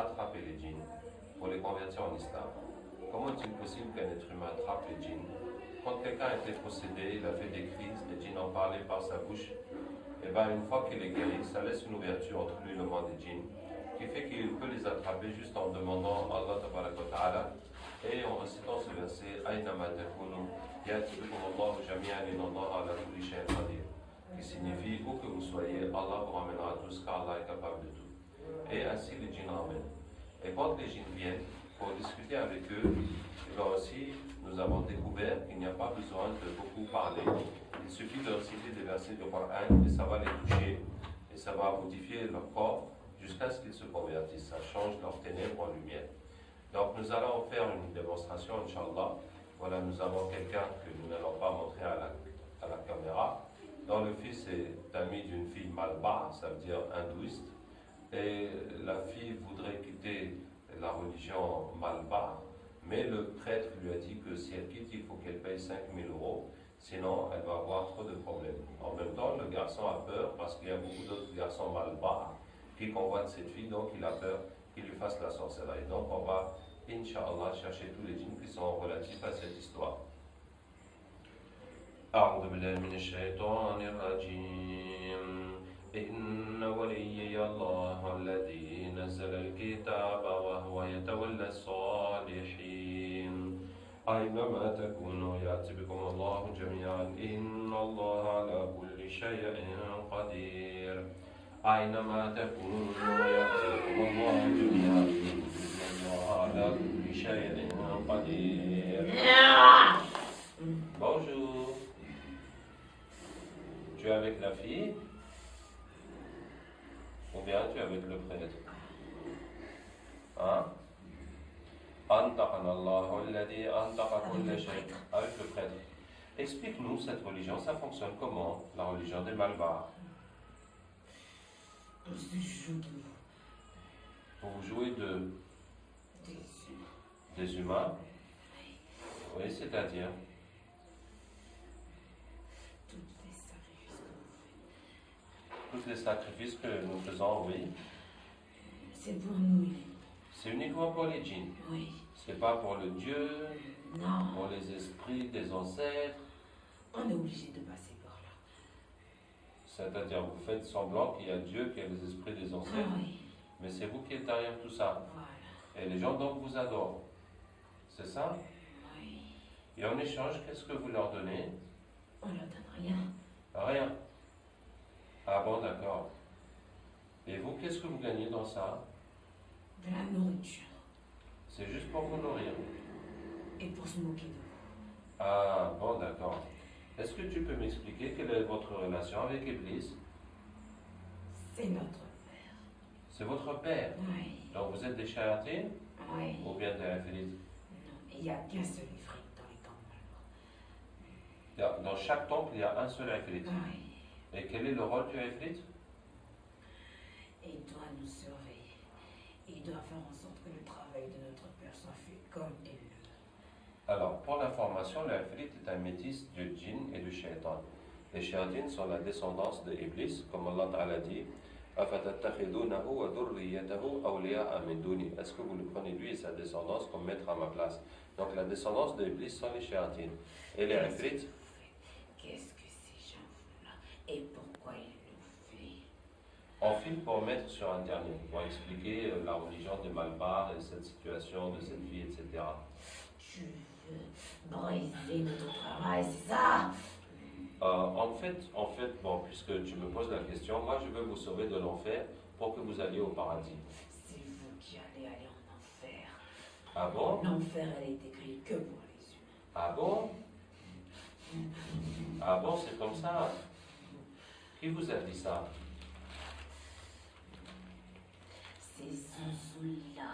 attraper les djinns pour les convertir en islam. Comment est-il possible qu'un être humain attrape les djinns? Quand quelqu'un a été possédé, il a fait des crises, les djinns en parlaient par sa bouche, et bien une fois qu'il est guéri, ça laisse une ouverture entre lui et le monde des djinns, qui fait qu'il peut les attraper juste en demandant à Allah ta'ala et en récitant ce verset Aynama takunu yati bikum Allahu jami'an innallaha ala kulli shay'in qadir, qui signifie où que vous soyez, Allah vous ramènera tous car Allah est capable de tout. Et ainsi les djinns ramènent. Et quand les djinns viennent pour discuter avec eux, et bien aussi nous avons découvert qu'il n'y a pas besoin de beaucoup parler. Il suffit de réciter des versets du Coran et ça va les toucher et ça va modifier leur corps jusqu'à ce qu'ils se convertissent. Ça change leurs ténèbres en lumière. Donc nous allons faire une démonstration, Inch'Allah. Voilà, nous avons quelqu'un que nous n'allons pas montrer à la caméra, dont le fils est ami d'une fille malba, ça veut dire hindouiste. Et la fille voudrait quitter la religion malba, mais le prêtre lui a dit que si elle quitte, il faut qu'elle paye 5 000 €, sinon elle va avoir trop de problèmes. En même temps, le garçon a peur parce qu'il y a beaucoup d'autres garçons malba qui convoitent cette fille, donc il a peur qu'il lui fasse la sorcellerie. Donc on va, Inch'Allah, chercher tous les djinns qui sont relatifs à cette histoire. أعوذ بالله من الشيطان الرجيم إن وليي الله الذي نزل الكتاب وهو يتولى الصالحين أينما تكونوا يأتي بكم الله جميعا إن الله على كل شيء قدير أينما تكونوا يأتي بكم الله جميعا إن الله على كل شيء قدير. Bonjour. Tu es avec la fille ou bien tu es avec le prêtre? Hein? Avec le prêtre. Explique-nous cette religion, ça fonctionne comment? La religion des Malbars. Vous jouez des humains? Oui, c'est-à-dire? Tous les sacrifices que nous faisons, oui. C'est pour nous. C'est uniquement pour les djinns. Oui. C'est pas pour le Dieu, non. Pour les esprits des ancêtres. On est obligé de passer par là. C'est-à-dire, vous faites semblant qu'il y a Dieu, qu'il y a les esprits des ancêtres. Ah, oui. Mais c'est vous qui êtes derrière tout ça. Voilà. Et les gens donc vous adorent. C'est ça? Oui. Et en échange, qu'est-ce que vous leur donnez? On leur donne rien. Rien. Ah bon, d'accord. Et vous, qu'est-ce que vous gagnez dans ça? De la nourriture. C'est juste pour vous nourrir. Et pour se moquer de vous. Ah bon, d'accord. Est-ce que tu peux m'expliquer quelle est votre relation avec Iblis? C'est notre père. C'est votre père? Oui. Donc vous êtes des shayatines? Oui. Ou bien des infilites? Non, il n'y a qu'un seul ifrit dans les temples. Dans chaque temple, il y a un seul infilite. Oui. Et quel est le rôle du infilite? Il doit nous surveiller. Il doit faire en sorte que le travail de notre père soit fait comme il le veut. Alors, pour l'information, l'infilite est un métis du djinn et du shaitan. Les shayatines sont la descendance de Iblis, comme Allah Ta'ala dit. Est-ce que vous le prenez lui et sa descendance comme maître à ma place? Donc la descendance de Iblis sont les shayatines. Et les infilites? Qu'est-ce que ces gens-là et pourquoi ils le font? On filme pour mettre sur Internet, pour expliquer la religion des Malbars et cette situation de cette vie, etc. Tu veux briser notre travail, c'est ça? En fait, bon, puisque tu me poses la question, moi je veux vous sauver de l'enfer pour que vous alliez au paradis. C'est vous qui allez aller en enfer. Ah bon? L'enfer, elle est écrite que pour les humains. Ah bon? Ah bon, c'est comme ça? Qui vous a dit ça? C'est Zouzoula.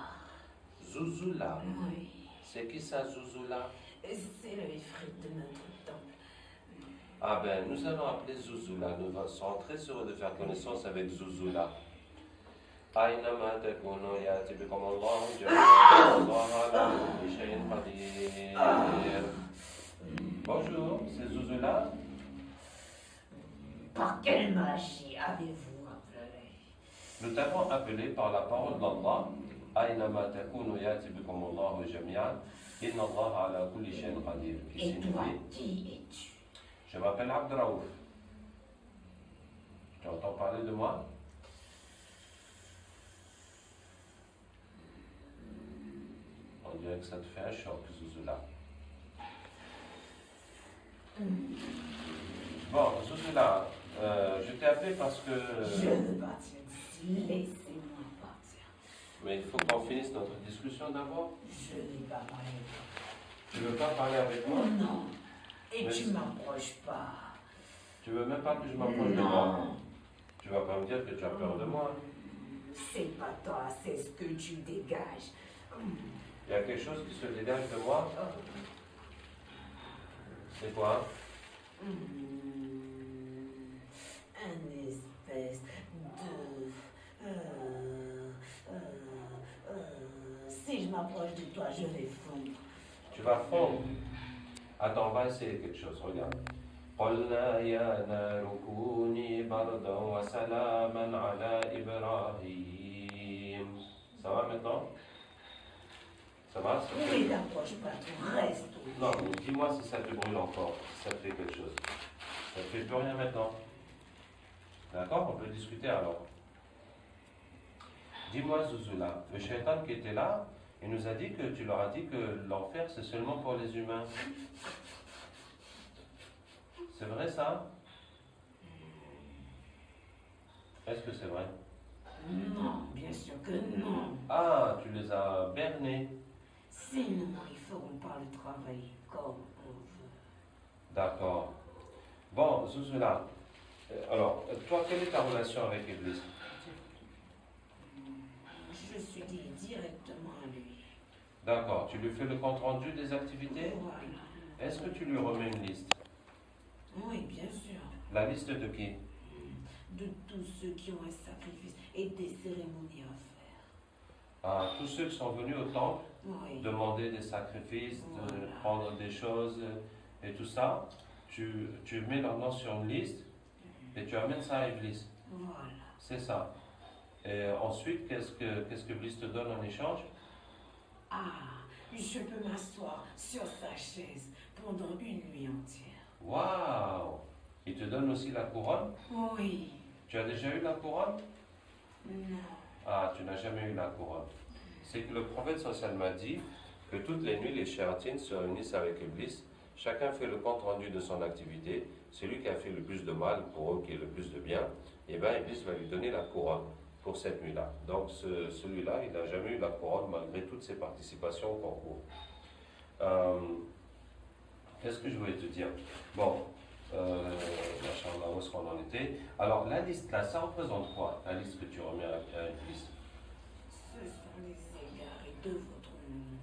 Zouzoula? Oui. C'est qui ça, Zouzoula? C'est le ifrit de notre temple. Ah ben, nous allons appeler Zouzoula. Nous serons très heureux de faire connaissance avec Zouzoula. أينما تكونوا يأتي بكم الله جميعا الله على كل شيء قدير. Bonjour, c'est Zouzoula. Par quelle magie avez-vous appelé? Nous t'avons appelé par la parole d'Allah أينما تكونوا يأتي بكم الله جميعا إن الله على كل شيء قدير. Qui Et toi, signifie qui es-tu? Je m'appelle Abdraouf. Tu entends parler de moi? On dirait que ça te fait un choc, Zuzula. Bon, Zuzula, je t'ai appelé parce que... Je veux partir d'ici. Laissez-moi partir. Mais il faut qu'on finisse notre discussion d'abord. Je n'ai pas parlé avec toi. Tu veux pas parler avec moi? Non. Et Mais tu c'est- m'approches pas. Tu veux même pas que je m'approche de toi? Tu vas pas me dire que tu as peur de moi. C'est pas toi, c'est ce que tu dégages. Il y a quelque chose qui se dégage de moi? C'est quoi? Un espèce de... Si je m'approche de toi, je vais fondre. Tu vas fondre. Attends, on va essayer quelque chose, regarde. قلنا يا نار كوني بردا وسلاما على إبراهيم. Ça va maintenant? Ça va? Oui, n'approche pas trop, reste où Non, mais dis-moi si ça te brûle encore, si ça te fait quelque chose. Ça te fait plus rien maintenant. D'accord? On peut discuter alors. Dis-moi, Zuzula, le shaitan qui était là, il nous a dit que tu leur as dit que l'enfer c'est seulement pour les humains. C'est vrai ça? Est-ce que c'est vrai? Non, bien sûr que non. Ah, tu les as bernés. Sinon, ils feront pas le travail comme on veut. D'accord. Bon, Zuzula, alors, toi, quelle est ta relation avec Iblis? Je suis dit directement à lui. D'accord, tu lui fais le compte rendu des activités? Voilà. Est-ce que tu lui remets une liste? Oui, bien sûr. La liste de qui? De tous ceux qui ont un sacrifice et des cérémonies à faire. À tous ceux qui sont venus au temple, Oui. demander des sacrifices, de Voilà. prendre des choses et tout ça, tu mets leur nom sur une liste et tu amènes ça à Iblis. Voilà. C'est ça. Et ensuite, qu'est-ce que Iblis te donne en échange? Ah, je peux m'asseoir sur sa chaise pendant une nuit entière. Waouh! Il te donne aussi la couronne? Oui. Tu as déjà eu la couronne? Non. Ah, tu n'as jamais eu la couronne. C'est que le prophète social m'a dit que toutes les nuits, les shéatines se réunissent avec Iblis. Chacun fait le compte rendu de son activité. Celui qui a fait le plus de mal pour eux, qui est le plus de bien, et bien Iblis va lui donner la couronne pour cette nuit-là. Donc celui-là, il n'a jamais eu la couronne malgré toutes ses participations au concours. Qu'est-ce que je voulais te dire? Bon, machallah, où est-ce qu'on en était? Alors la liste là, ça représente quoi? La liste que tu remets à Iblis? Ce sont les égarés de votre monde.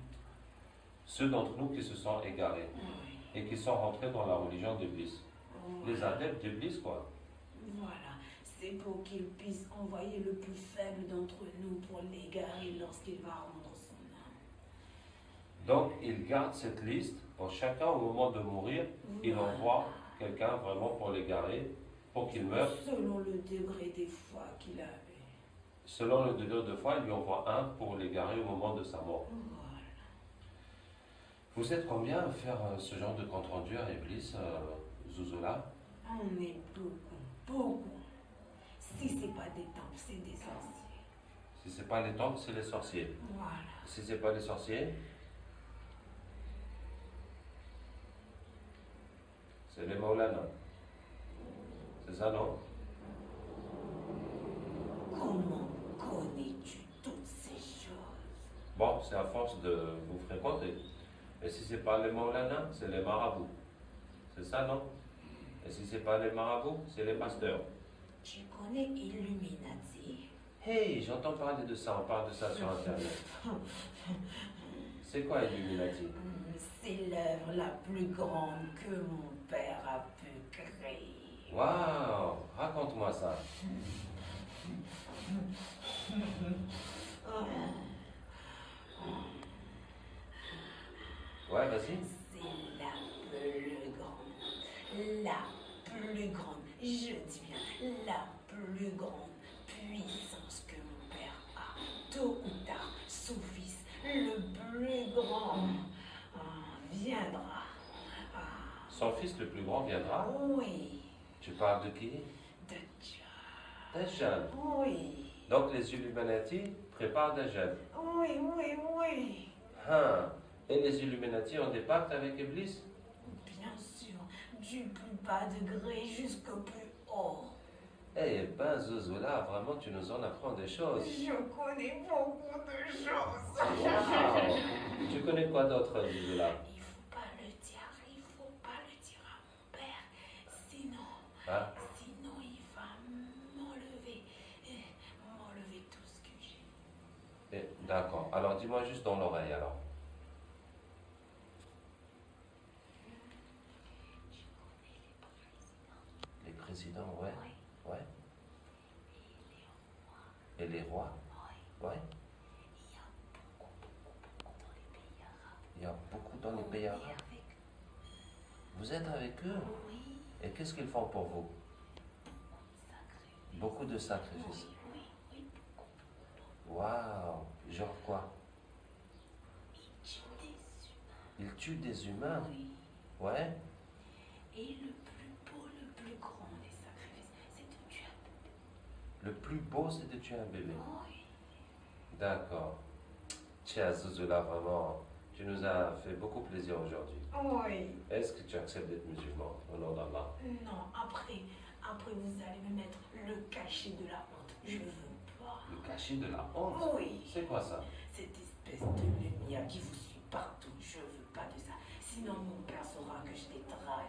Ceux d'entre nous qui se sont égarés Oui. et qui sont rentrés dans la religion d'Iblis. Les Voilà. adeptes d'Iblis, quoi. Voilà. C'est pour qu'il puisse envoyer le plus faible d'entre nous pour l'égarer lorsqu'il va rendre son âme. Donc, il garde cette liste pour chacun au moment de mourir. Il Voilà. envoie quelqu'un vraiment pour l'égarer, pour qu'il meure. Selon le degré des foi qu'il avait. Selon le degré de foi, il lui envoie un pour l'égarer au moment de sa mort. Voilà. Vous êtes combien à faire ce genre de compte rendu à Iblis, Zuzula? On est beaucoup, beaucoup. Si c'est pas des temples, c'est des sorciers. Si c'est pas les temples, c'est les sorciers. Voilà. Si c'est pas les sorciers, c'est les Maulana. C'est ça, non? Comment connais-tu toutes ces choses? Bon, c'est à force de vous fréquenter. Et si c'est pas les Maulana, c'est les marabouts. C'est ça, non? Et si c'est pas les marabouts, c'est les pasteurs. Tu connais Illuminati? Hey, j'entends parler de ça, on parle de ça sur Internet. C'est quoi Illuminati? C'est l'œuvre la plus grande que mon père a pu créer. Waouh, raconte-moi ça. Ouais, vas-y. C'est la plus grande. La plus grande. Je dis bien la plus grande puissance que mon père a. Tôt ou tard, Son fils le plus grand viendra? Oui, Tu parles de qui? Dajjal. Dajjal. Oui, Donc les Illuminati préparent Dajjal. oui, oui, oui. Hein. Et les Illuminati ont des pactes avec Iblis? Bien sûr, du plus bas degré jusqu'au plus haut. Eh ben, Zouzoula, vraiment, tu nous en apprends des choses. Je connais beaucoup de choses. Wow. Tu connais quoi d'autre, Zouzoula? Il faut pas le dire, il faut pas le dire à mon père. Sinon, Hein? sinon il va m'enlever tout ce que j'ai. D'accord. Alors, dis-moi juste dans l'oreille, alors. Je connais Les présidents, ouais. oui, Ouais. et les rois. Et les rois? Oui, Ouais. il y a beaucoup dans les pays Il y a beaucoup dans les pays arabes. On est arabes. avec Vous êtes avec eux? oui, Et qu'est-ce qu'ils font pour vous? sacré. Beaucoup de sacrifices. Oui, oui, oui. Waouh! Genre quoi? Il tue des Ils tuent des humains. humains? Oui. Ouais. Et le plus beau, le plus grand des sacrifices, c'est de tuer un bébé. Le plus beau, c'est de tuer un bébé. Oui. D'accord. Tiens, Zouzoula, vraiment, tu nous as fait beaucoup plaisir aujourd'hui. Oui. Est-ce que tu acceptes d'être musulman au nom d'Allah? Non, après vous allez me mettre le cachet de la honte. Je veux pas. Le cachet de la honte? Oui. C'est quoi ça? Cette espèce de lumière qui vous suit partout, je veux pas de ça. Sinon mon père saura que je t'ai trahi.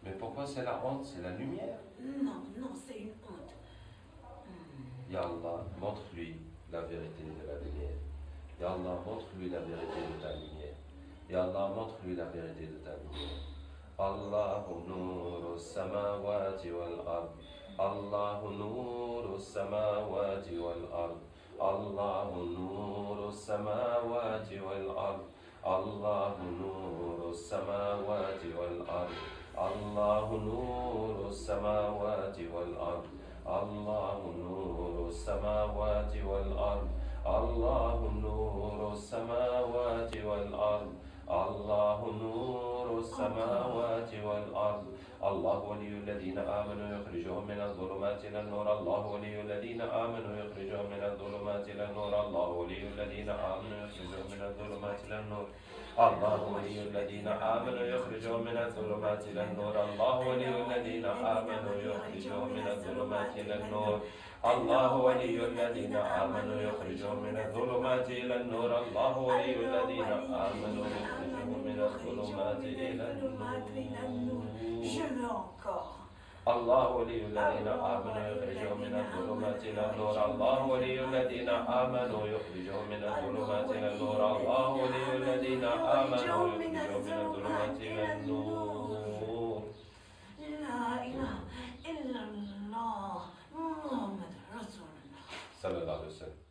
Mais pourquoi c'est la honte? C'est la lumière? Non, non, c'est une honte. Ya Allah, montre-lui la vérité de la lumière. Ya Allah, montre-lui la vérité de ta lumière. Ya Allah, montre-lui la vérité de ta lumière. Allahu nuru samawati wal ard. Allahu nuru samawati wal ard. Allahu nuru samawati wal ard. Allahu nuru samawati wal ard. Allahu nuru samawati wal ard. Allahu nuru samawati wal ard. Allahu nuru samawati wal ard. الله نور السماوات والأرض الله ولي الذين آمنوا يخرجهم من الظلمات إلى النور الله ولي الذين آمنوا يخرجهم من الظلمات إلى النور الله ولي الذين آمنوا يخرجهم من الظلمات إلى النور الله ولي الذين آمنوا يخرجهم من الظلمات إلى النور الله ولي الذين آمنوا يخرجهم من الظلمات إلى النور الله ولي الذين آمنوا يخرجهم من الظلمات إلى النور الله ولي الذين آمنوا يخرجهم من الظلمات إلى النور Je veux encore. الله ولي الذين آمنوا يخرجهم من الظلمات إلى النور الله ولي الذين آمنوا يخرجهم من الظلمات إلى النور الله ولي الذين آمنوا يخرجهم من الظلمات إلى النور لا إله إلا الله محمد رسول الله. صلى الله عليه وسلم.